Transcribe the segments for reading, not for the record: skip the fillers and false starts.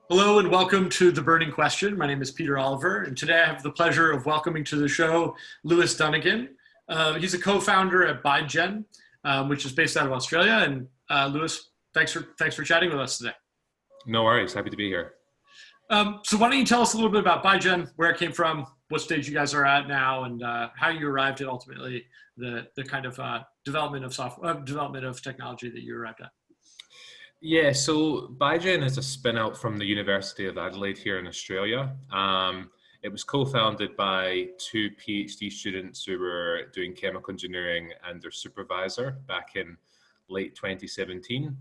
Hello and welcome to The Burning Question. My name is Peter Oliver, and today I have the pleasure of welcoming to the show Lewis Dunnigan. He's a co-founder at Bygen, which is based out of Australia. And Lewis, thanks for chatting with us today. No worries. Happy to be here. So why don't you tell us a little bit about Bygen, where it came from, what stage you guys are at now, and how you arrived at ultimately the kind of development of software, development of technology that you arrived at. Yeah, so Bygen is a spin out from the University of Adelaide here in Australia. It was co-founded by two PhD students who were doing chemical engineering and their supervisor back in late 2017.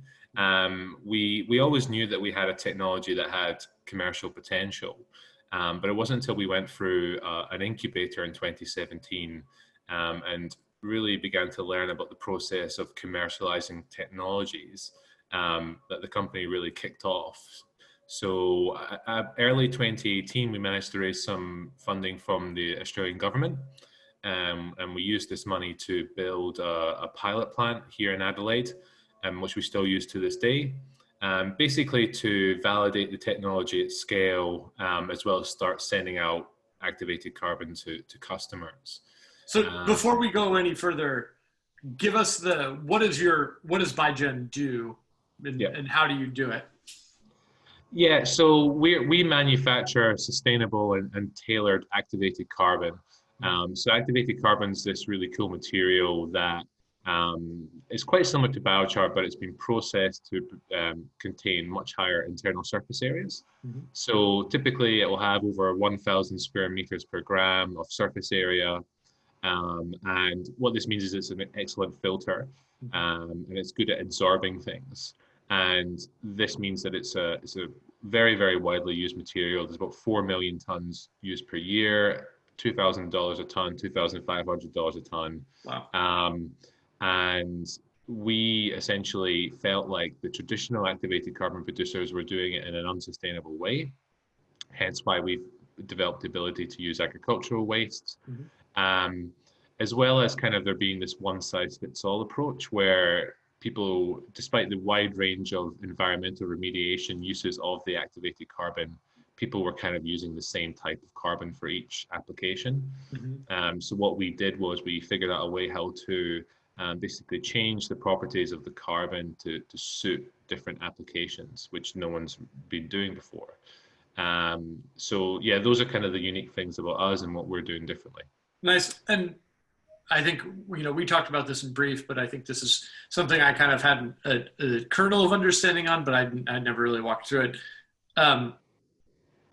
We always knew that we had a technology that had commercial potential, but it wasn't until we went through an incubator in 2017 and really began to learn about the process of commercializing technologies that the company really kicked off. So early 2018, we managed to raise some funding from the Australian government, and we used this money to build a pilot plant here in Adelaide, which we still use to this day, basically to validate the technology at scale, as well as start sending out activated carbon to customers. So before we go any further, give us what does Bygen do? And how do you do it? Yeah, so we manufacture sustainable and tailored activated carbon. So activated carbon is this really cool material that is quite similar to biochar, but it's been processed to contain much higher internal surface areas. Mm-hmm. So typically it will have over 1,000 square meters per gram of surface area. And what this means is it's an excellent filter, and it's good at absorbing things. And this means that it's a very, very widely used material. There's about 4 million tons used per year, $2,000 a ton, $2,500 a ton. Wow. And we essentially felt like the traditional activated carbon producers were doing it in an unsustainable way. Hence why we've developed the ability to use agricultural waste, as well as kind of there being this one size fits all approach where people, despite the wide range of environmental remediation uses of the activated carbon, people were kind of using the same type of carbon for each application. So what we did was we figured out a way how to basically change the properties of the carbon to suit different applications, which no one's been doing before. So yeah, those are kind of the unique things about us and what we're doing differently. Nice. And I think, we talked about this in brief, but I think this is something I kind of had a kernel of understanding on, but I never really walked through it.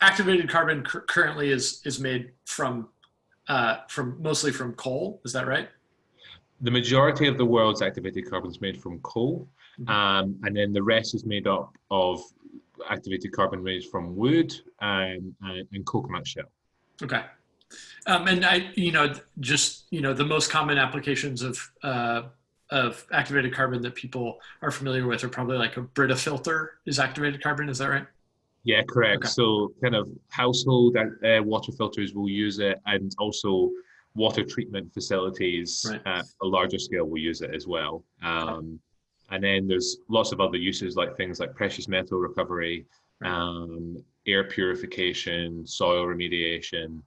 Activated carbon currently is made from mostly from coal. Is that right? The majority of the world's activated carbon is made from coal, and then the rest is made up of activated carbon made from wood and coconut shell. Okay. And the most common applications of activated carbon that people are familiar with are probably like a Brita filter is activated carbon. Is that right? Yeah, correct. Okay. So kind of household water filters will use it, and also water treatment facilities at a larger scale will use it as well. And then there's lots of other uses like things like precious metal recovery, air purification, soil remediation.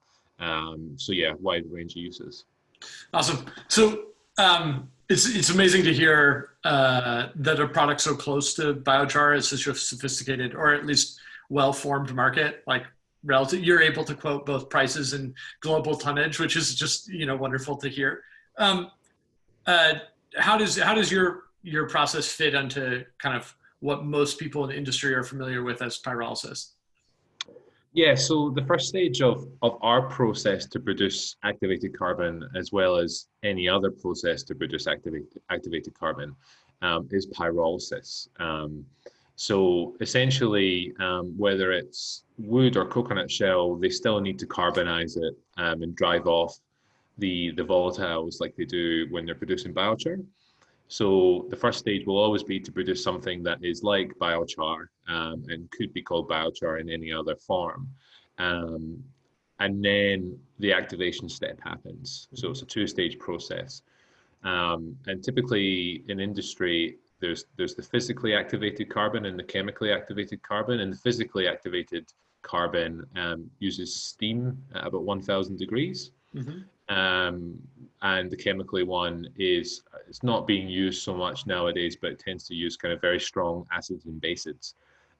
So yeah, wide range of uses. Awesome. So it's amazing to hear that a product so close to biochar is such a sophisticated, or at least well-formed market, like relative. You're able to quote both prices and global tonnage, which is just wonderful to hear. How does your process fit into kind of what most people in the industry are familiar with as pyrolysis? Yeah, so the first stage of our process to produce activated carbon, as well as any other process to produce activated carbon, is pyrolysis. So essentially, whether it's wood or coconut shell, they still need to carbonize it and drive off the volatiles like they do when they're producing biochar. So the first stage will always be to produce something that is like biochar and could be called biochar in any other form. And then the activation step happens. So it's a two-stage process. And typically in industry, there's the physically activated carbon and the chemically activated carbon, and the physically activated carbon uses steam at about 1,000 degrees. And the chemically one it's not being used so much nowadays, but it tends to use kind of very strong acids and bases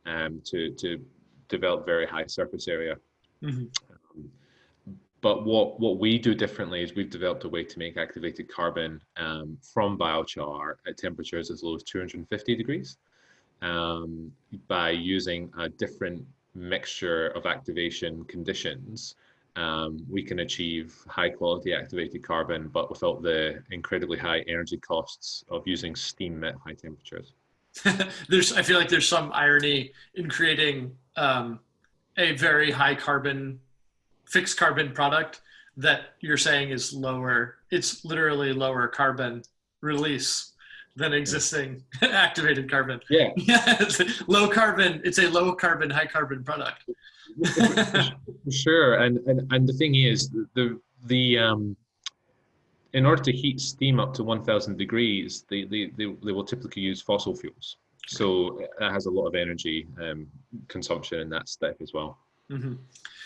to develop very high surface area. But what we do differently is we've developed a way to make activated carbon from biochar at temperatures as low as 250 degrees by using a different mixture of activation conditions. We can achieve high quality activated carbon, but without the incredibly high energy costs of using steam at high temperatures. I feel like there's some irony in creating a very high carbon, fixed carbon product that you're saying is lower. It's literally lower carbon release than existing activated carbon. Yeah. It's low carbon. It's a low carbon, high carbon product. Sure, and the thing is, in order to heat steam up to 1,000 degrees, they will typically use fossil fuels. So that has a lot of energy consumption in that step as well.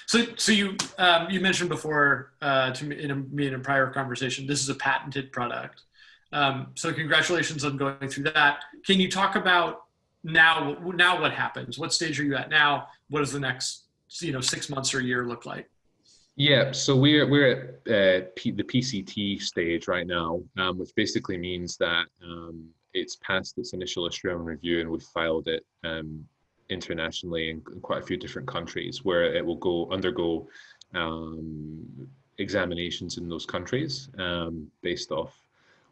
So you mentioned before to me in a prior conversation, this is a patented product. So congratulations on going through that. Can you talk about now what happens? What stage are you at now? What does the next 6 months or a year look like? Yeah, so we're at the PCT stage right now, which basically means that it's passed its initial Australian review, and we've filed it internationally in quite a few different countries, where it will undergo examinations in those countries based off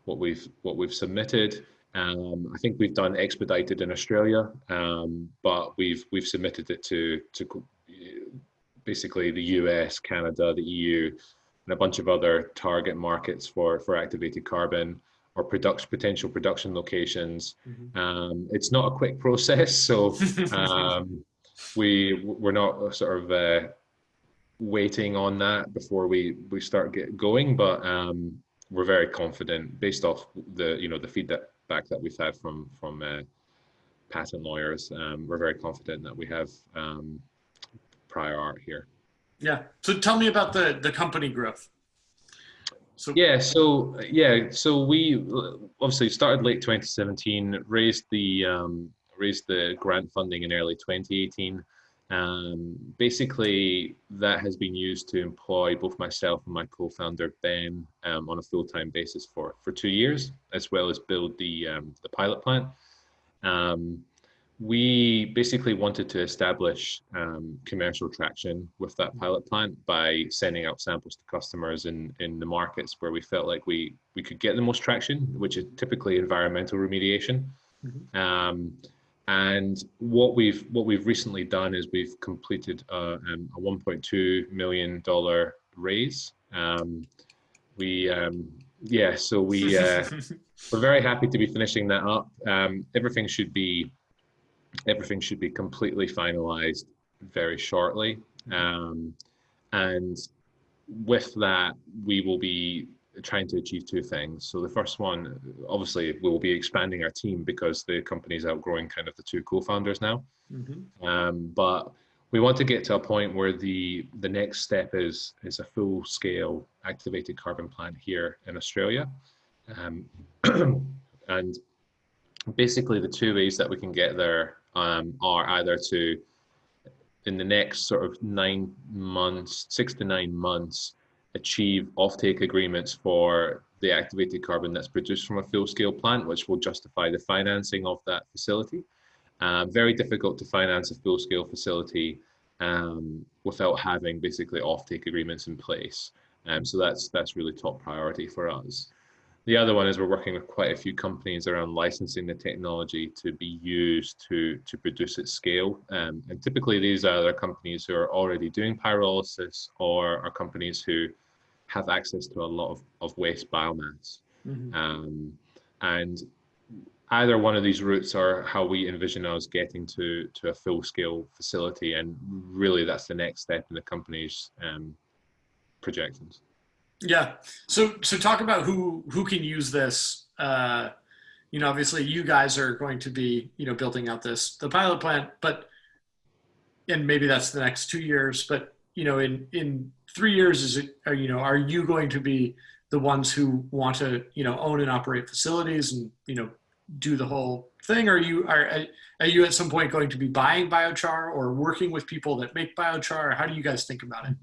what we've submitted. I think we've done expedited in Australia, but we've submitted it to basically the US, Canada, the EU, and a bunch of other target markets for activated carbon or potential production locations. It's not a quick process, so we're not sort of waiting on that before we start going, but we're very confident based off the feedback that we've had from patent lawyers. We're very confident that we have prior art here. Yeah. So tell me about the company growth. So we obviously started late 2017, raised the grant funding in early 2018. Basically, that has been used to employ both myself and my co-founder Ben on a full-time basis for 2 years, as well as build the pilot plant. We basically wanted to establish commercial traction with that pilot plant by sending out samples to customers in the markets where we felt like we could get the most traction, which is typically environmental remediation. And what we've recently done is we've completed a $1.2 million raise. We're very happy to be finishing that up. Everything should be completely finalized very shortly. And with that, we will be trying to achieve two things. So the first one, obviously, we will be expanding our team because the company is outgrowing kind of the two co-founders now. But we want to get to a point where the next step is a full-scale activated carbon plant here in Australia. And basically, the two ways that we can get there are either to, in the next sort of 6 to 9 months, achieve offtake agreements for the activated carbon that's produced from a full-scale plant, which will justify the financing of that facility. Very difficult to finance a full-scale facility without having basically offtake agreements in place. So that's really top priority for us. The other one is we're working with quite a few companies around licensing the technology to be used to produce at scale. And typically these are other companies who are already doing pyrolysis or are companies who have access to a lot of waste biomass. And either one of these routes are how we envision us getting to a full-scale facility. And really that's the next step in the company's projections. Yeah. So talk about who can use this. obviously you guys are going to be, building out the pilot plant, and maybe that's the next 2 years, but, in 3 years, are you going to be the ones who want to, own and operate facilities and, do the whole thing? Are you at some point going to be buying biochar or working with people that make biochar? How do you guys think about it?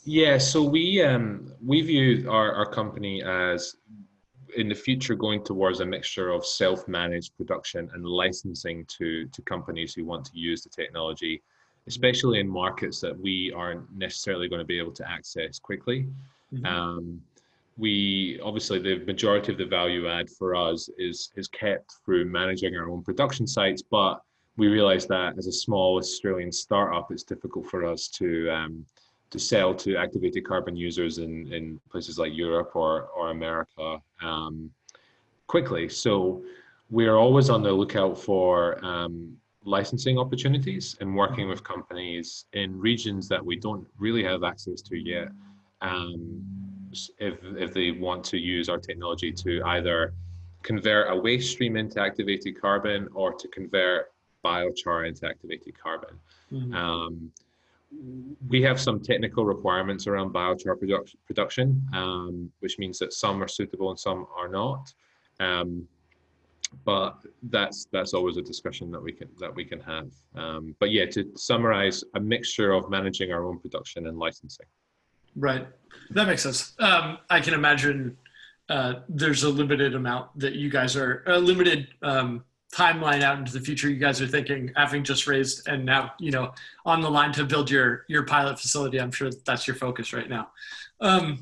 Yeah, so we view our company as in the future going towards a mixture of self-managed production and licensing to companies who want to use the technology, especially in markets that we aren't necessarily going to be able to access quickly. Mm-hmm. We obviously, the majority of the value add for us is kept through managing our own production sites, but we realize that as a small Australian startup, it's difficult for us to sell to activated carbon users in places like Europe or America quickly. So we're always on the lookout for licensing opportunities and working with companies in regions that we don't really have access to yet. If they want to use our technology to either convert a waste stream into activated carbon or to convert biochar into activated carbon. Mm-hmm. We have some technical requirements around biochar production, which means that some are suitable and some are not. But that's always a discussion that we can have. But yeah, to summarize, a mixture of managing our own production and licensing. Right, that makes sense. I can imagine there's a limited amount that you guys are a limited timeline out into the future. You guys are thinking, having just raised and now on the line to build your pilot facility. I'm sure that's your focus right now. I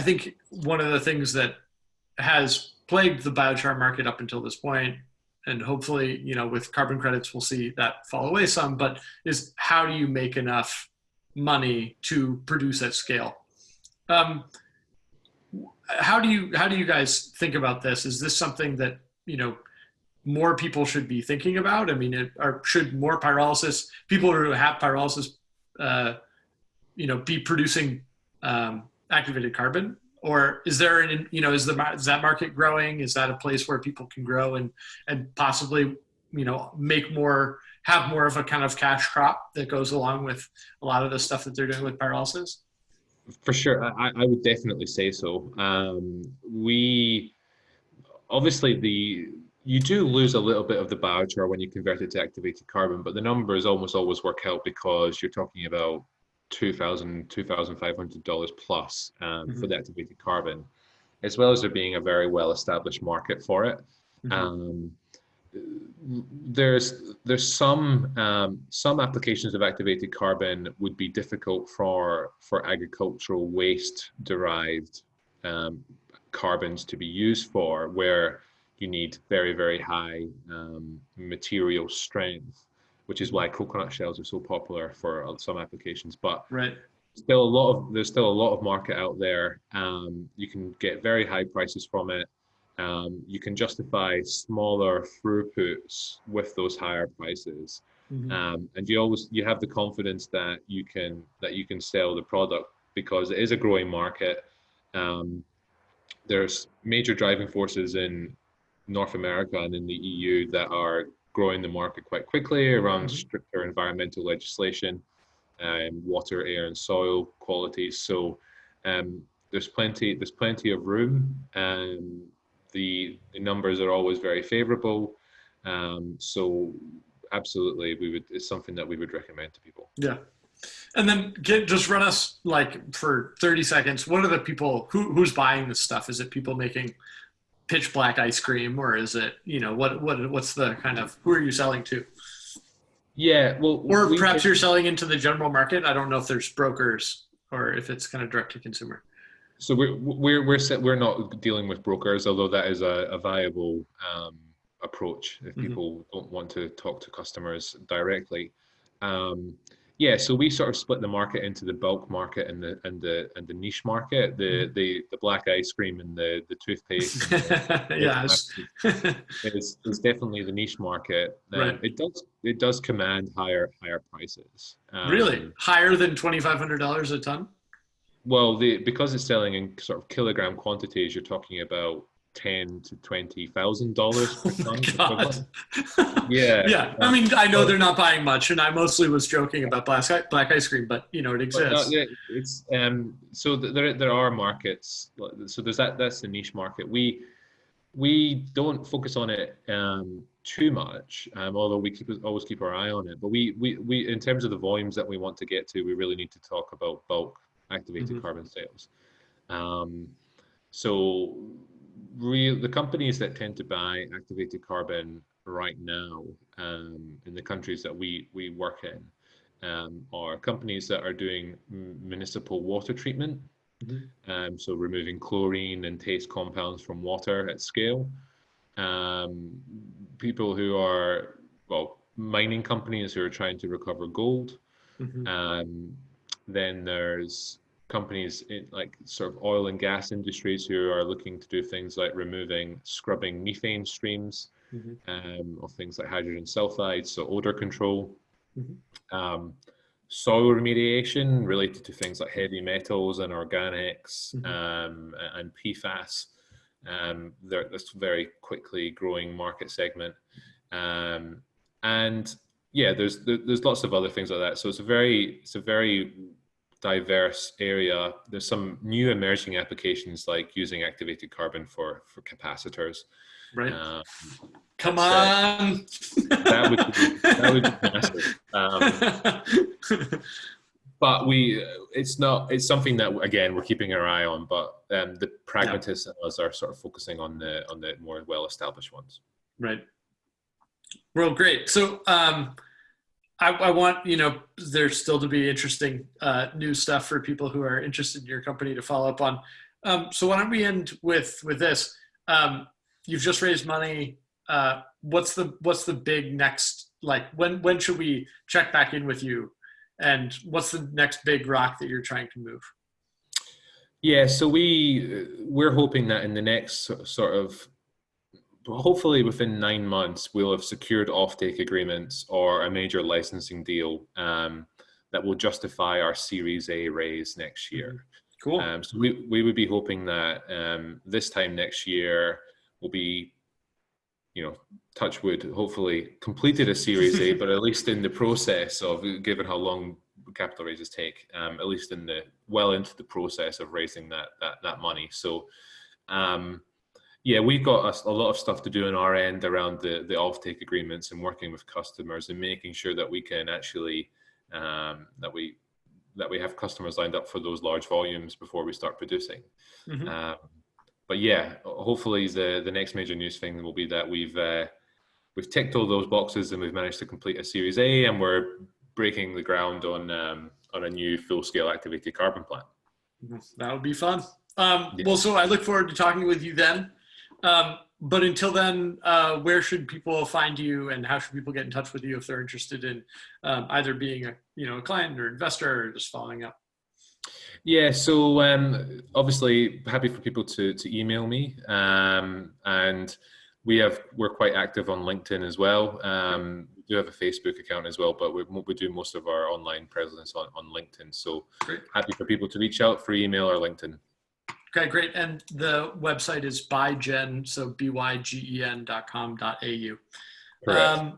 think one of the things that has plagued the biochar market up until this point, and hopefully, with carbon credits, we'll see that fall away some, but is how do you make enough money to produce at scale? How do you guys think about this? Is this something that, more people should be thinking about? I mean, should more pyrolysis, people who have pyrolysis, be producing activated carbon? Or is there is that market growing? Is that a place where people can grow and possibly, have more of a kind of cash crop that goes along with a lot of the stuff that they're doing with pyrolysis? For sure, I would definitely say so. We obviously you do lose a little bit of the biochar when you convert it to activated carbon, but the numbers almost always work out because you're talking about $2,500 plus mm-hmm. for the activated carbon, as well as there being a very well-established market for it. Mm-hmm. There's some applications of activated carbon would be difficult for agricultural waste derived carbons to be used for, where you need very, very high material strength, which is why coconut shells are so popular for some applications. But right. there's still a lot of market out there. You can get very high prices from it. You can justify smaller throughputs with those higher prices, mm-hmm. And you have the confidence that you can sell the product because it is a growing market. There's major driving forces in North America and in the EU that are growing the market quite quickly around mm-hmm. stricter environmental legislation, water, air, and soil quality. So there's plenty of room, and the numbers are always very favorable. So absolutely, it's something that we would recommend to people. Yeah. And then just run us for 30 seconds. What are the people who's buying this stuff? Is it people making pitch black ice cream, or is it, what's the kind of, who are you selling to? Yeah, well, or perhaps you're selling into the general market. I don't know if there's brokers or if it's kind of direct to consumer. So we're not dealing with brokers, although that is a viable approach if people mm-hmm. don't want to talk to customers directly. Yeah, so we sort of split the market into the bulk market and the niche market. The black ice cream and the toothpaste. Yes, it's definitely the niche market. Right. It does command higher prices. Really, higher than $2,500 a ton? Well, because it's selling in sort of kilogram quantities, you're talking about $10,000 to $20,000 per Oh my ton God. equivalent. Yeah. Yeah. I mean, I know Well, they're not buying much, and I mostly was joking about black ice cream, but it but no, exists. yeah, it's so there are markets. So there's that's the niche market. We don't focus on it too much, although we always keep our eye on it. But we in terms of the volumes that we want to get to, we really need to talk about bulk activated Hmm. carbon sales. Um, so the companies that tend to buy activated carbon right now in the countries that we work in are companies that are doing municipal water treatment, Hmm. so removing chlorine and taste compounds from water at scale. Um, People who are, well, mining companies who are trying to recover gold. Hmm. Um, then there's companies in like sort of oil and gas industries who are looking to do things like scrubbing methane streams Hmm. of things like hydrogen sulfide, so odor control. Hmm. Um, Soil remediation related to things like heavy metals and organics Hmm. and PFAS. That's a very quickly growing market segment. Um, and yeah, there's lots of other things like that. So it's a very diverse area. There's some new emerging applications like using activated carbon for capacitors. Right. Um, Come that's on. that would be massive. But it's something that again we're keeping our eye on. But the Yeah. pragmatists and us are sort of focusing on the more well established ones. Right. Well, great. So, I want, there's still to be interesting new stuff for people who are interested in your company to follow up on. So why don't we end with this? You've just raised money. What's the big next, like when should we check back in with you? And what's the next big rock that you're trying to move? Yeah, so we're hoping that in the next sort of hopefully within 9 months, we'll have secured offtake agreements or a major licensing deal that will justify our Series A raise next Mm-hmm. year. Cool. So we would be hoping that this time next year we'll be, touch wood, hopefully completed a Series A, but at least in the process of, given how long capital raises take, at least into the process of raising that money. So. Yeah, we've got a lot of stuff to do on our end around the offtake agreements and working with customers and making sure that we can actually that we have customers lined up for those large volumes before we start producing. Mm-hmm. But yeah, hopefully the next major news thing will be that we've ticked all those boxes and we've managed to complete a Series A and we're breaking the ground on a new full scale activated carbon plant. That would be fun. Yeah. Well, so I look forward to talking with you then. But until then, where should people find you, and how should people get in touch with you if they're interested in either being a client or investor or just following up? Yeah, so obviously happy for people to email me, and we're quite active on LinkedIn as well. We do have a Facebook account as well, but we do most of our online presence on LinkedIn. So Great. happy for people to reach out through email or LinkedIn. Okay, great. And the website is bygen, so bygen.com.au. Correct.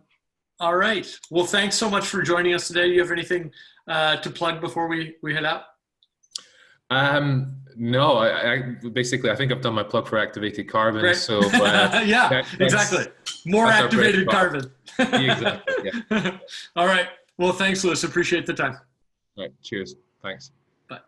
All right. Well, thanks so much for joining us today. Do you have anything to plug before we head out? No, I basically I think I've done my plug for activated carbon. Great. So yeah, exactly. More activated carbon. Exactly. Yeah. All right. Well, thanks, Lewis. Appreciate the time. All right. Cheers. Thanks. Bye.